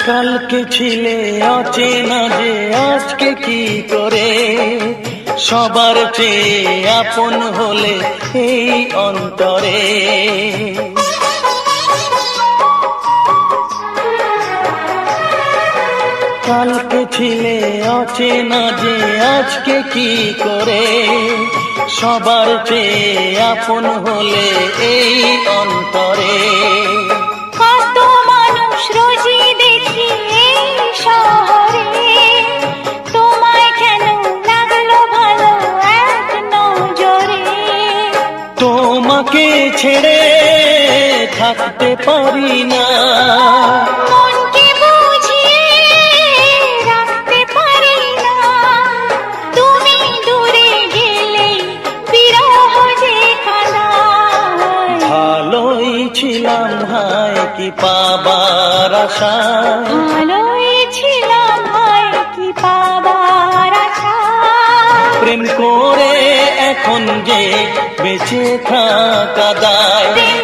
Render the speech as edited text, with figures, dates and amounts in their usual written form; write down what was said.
কালকে ছিলে অচেনা যে আজকে কি করে সবার চেয়ে আপন হলে এই অন্তরে। কালকে ছিলে অচেনা যে আজকে কি করে সবার চেয়ে আপন হলে এই অন্তরে। কত মানুষ রোজই দেখি এই শহরে, তোমায় কেন লাগলো ভালো এক নজরে। তোমাকে ছেড়ে থাকতে পারি না, মনকে বুঝিয়ে রাখতে পারি না, তুমি দূরে গেলে বিরহ যে কাঁদায়। ভালোই ছিলাম হায় কি পাবার আশায়, ভালোই ছিলাম হায় কি পাবার আশায়। প্রেম করে এখন যে বেঁচে থাকা দায়। প্রেম